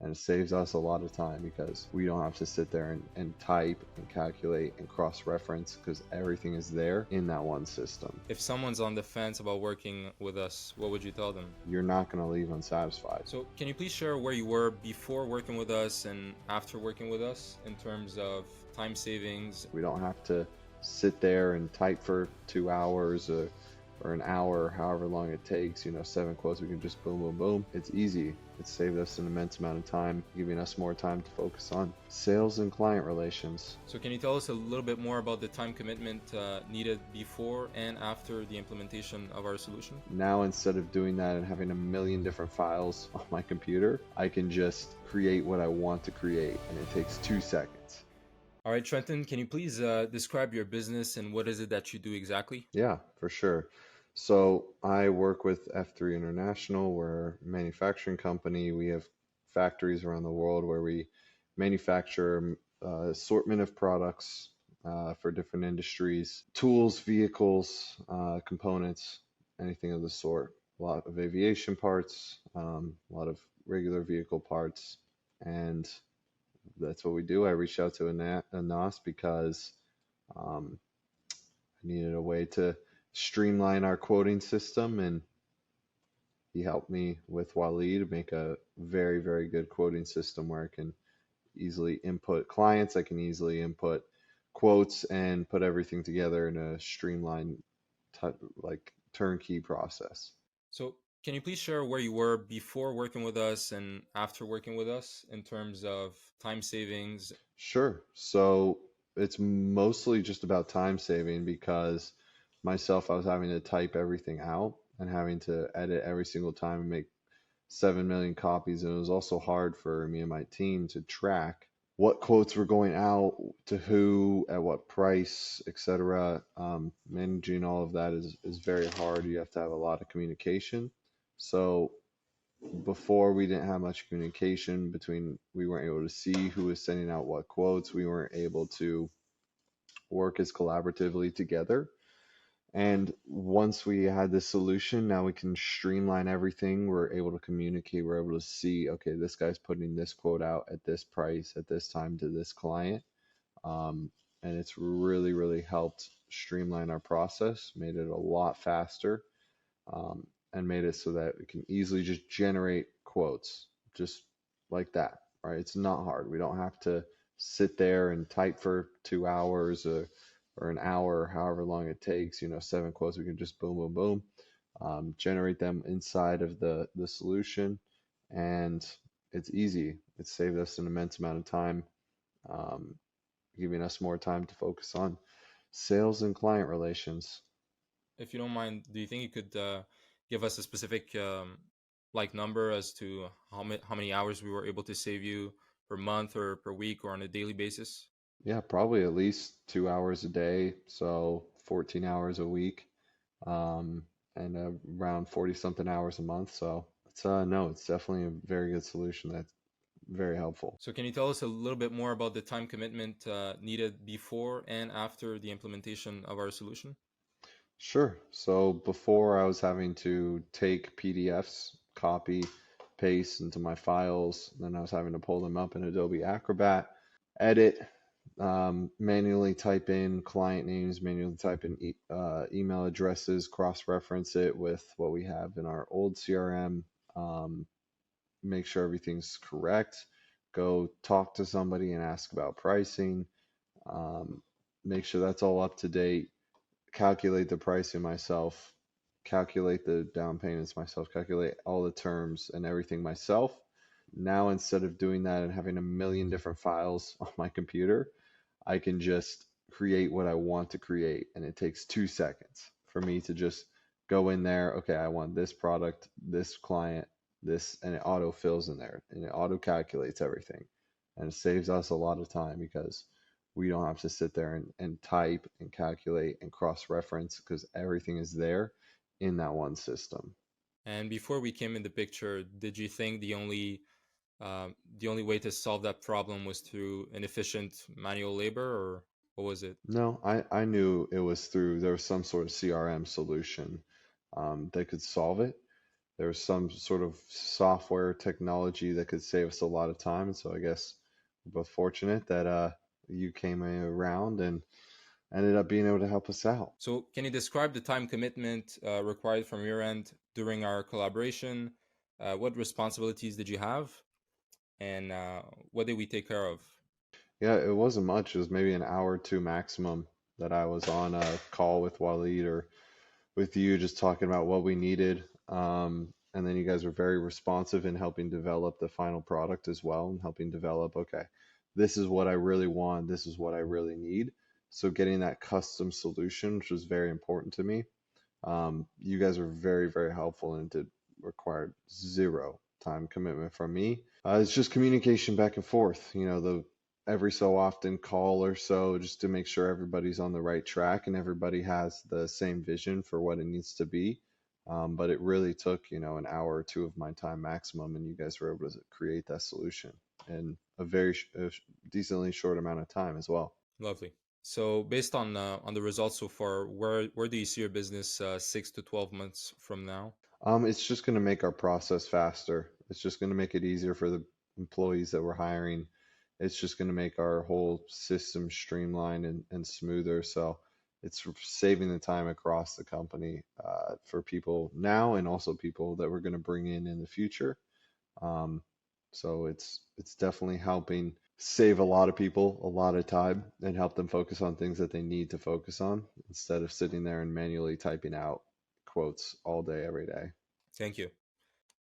And it saves us a lot of time because we don't have to sit there and type and calculate and cross-reference because everything is there in that one system. If someone's on the fence about working with us, what would you tell them? You're not going to leave unsatisfied. So can you please share where you were before working with us and after working with us in terms of time savings? We don't have to sit there and type for 2 hours or an hour, however long it takes, 7 quotes, we can just boom, boom, boom. It's easy. It's saved us an immense amount of time, giving us more time to focus on sales and client relations. So can you tell us a little bit more about the time commitment needed before and after the implementation of our solution? Now, instead of doing that and having a million different files on my computer, I can just create what I want to create, and it takes 2 seconds. All right, Trenton, can you please describe your business and what is it that you do exactly? Yeah, for sure. So I work with F3 International. We're a manufacturing company. We have factories around the world where we manufacture assortment of products for different industries, tools, vehicles, components, anything of the sort. A lot of aviation parts, a lot of regular vehicle parts, and that's what we do. I reached out to Anas because I needed a way to streamline our quoting system, and he helped me with Waleed make a very, very good quoting system where I can easily input clients, I can easily input quotes, and put everything together in a streamlined, like turnkey process. So can you please share where you were before working with us and after working with us in terms of time savings? Sure. So it's mostly just about time saving because myself, I was having to type everything out and having to edit every single time and make 7 million copies. And it was also hard for me and my team to track what quotes were going out to who, at what price, etc. Managing all of that is very hard. You have to have a lot of communication. So before we didn't have much communication between, we weren't able to see who was sending out what quotes. We weren't able to work as collaboratively together. And once we had this solution, now we can streamline everything. We're able to communicate. We're able to see, okay, this guy's putting this quote out at this price at this time to this client. And it's really, really helped streamline our process, made it a lot faster, and made it so that we can easily just generate quotes just like that, right? It's not hard. We don't have to sit there and type for 2 hours or an hour, however long it takes, 7 quotes, we can just boom, boom, boom, generate them inside of the solution. And it's easy. It's saved us an immense amount of time, um, giving us more time to focus on sales and client relations. If you don't mind, do you think you could give us a specific like number as to how many hours we were able to save you per month or per week or on a daily basis? Yeah, probably at least 2 hours a day, so 14 hours a week, and around 40 something hours a month. So it's no, it's definitely a very good solution that's very helpful. So can you tell us a little bit more about the time commitment needed before and after the implementation of our solution? Sure. So before I was having to take PDFs, copy, paste into my files, then I was having to pull them up in Adobe Acrobat, edit, manually type in client names, manually type in email addresses, cross-reference it with what we have in our old CRM, make sure everything's correct, go talk to somebody and ask about pricing, um, make sure that's all up to date, calculate the pricing myself, calculate the down payments myself, calculate all the terms and everything myself. Now, instead of doing that and having a million different files on my computer, I can just create what I want to create, and it takes 2 seconds for me to just go in there. Okay, I want this product, this client, this, and it auto fills in there and it auto calculates everything. And it saves us a lot of time because we don't have to sit there and type and calculate and cross reference because everything is there in that one system. And before we came in the picture, did you think the only way to solve that problem was through inefficient manual labor, or what was it? No, I knew it was through, there was some sort of CRM solution that could solve it. there was some sort of software technology that could save us a lot of time. And so I guess we're both fortunate that you came around and ended up being able to help us out. So, can you describe the time commitment required from your end during our collaboration? What responsibilities did you have, and what did we take care of? Yeah, it wasn't much. It was maybe an hour or two maximum that I was on a call with Waleed or with you, just talking about what we needed. And then you guys were very responsive in helping develop the final product as well and helping develop, okay, this is what I really want, this is what I really need. So getting that custom solution, which was very important to me. You guys were very, very helpful and it did require zero time commitment from me. It's just communication back and forth, the every so often call or so just to make sure everybody's on the right track and everybody has the same vision for what it needs to be. But it really took, an hour or two of my time maximum, and you guys were able to create that solution in a very decently short amount of time as well. Lovely. So, based on the results so far, where do you see your business 6 to 12 months from now? It's just going to make our process faster. It's just going to make it easier for the employees that we're hiring. It's just going to make our whole system streamlined and smoother. So it's saving the time across the company for people now and also people that we're going to bring in the future. Um, so it's definitely helping save a lot of people a lot of time and help them focus on things that they need to focus on instead of sitting there and manually typing out quotes all day every day. Thank you.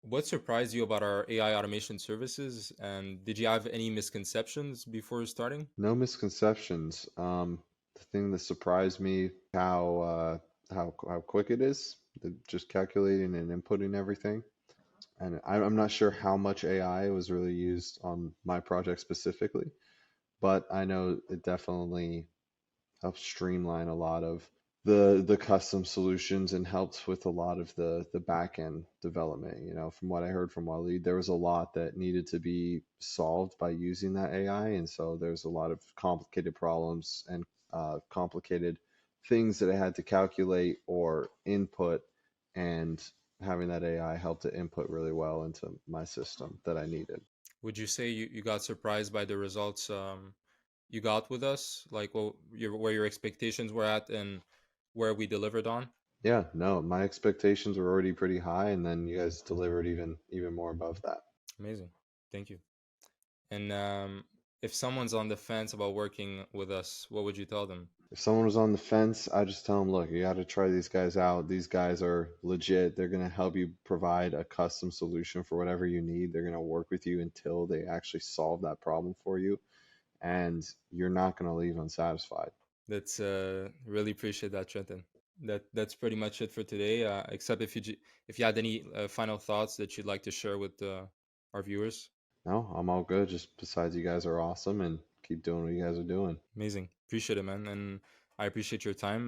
What surprised you about our AI automation services? And did you have any misconceptions before starting? No misconceptions. The thing that surprised me how quick it is, just calculating and inputting everything. And I'm not sure how much AI was really used on my project specifically, but I know it definitely helps streamline a lot of the custom solutions and helps with a lot of the back end development. From what I heard from Waleed, there was a lot that needed to be solved by using that AI, and so there's a lot of complicated problems and complicated things that I had to calculate or input, and having that AI help to input really well into my system that I needed. Would you say you got surprised by the results you got with us? Like where your expectations were at and where we delivered on? Yeah, no, my expectations were already pretty high, and then you guys delivered even more above that. Amazing. Thank you. And if someone's on the fence about working with us, what would you tell them? If someone was on the fence, I just tell them, look, you got to try these guys out. These guys are legit. They're going to help you provide a custom solution for whatever you need. They're going to work with you until they actually solve that problem for you, and you're not going to leave unsatisfied. That's really appreciate that, Trenton. That's pretty much it for today. Except if you had any final thoughts that you'd like to share with our viewers. No, I'm all good. Just besides, you guys are awesome and keep doing what you guys are doing. Amazing. Appreciate it, man. And I appreciate your time.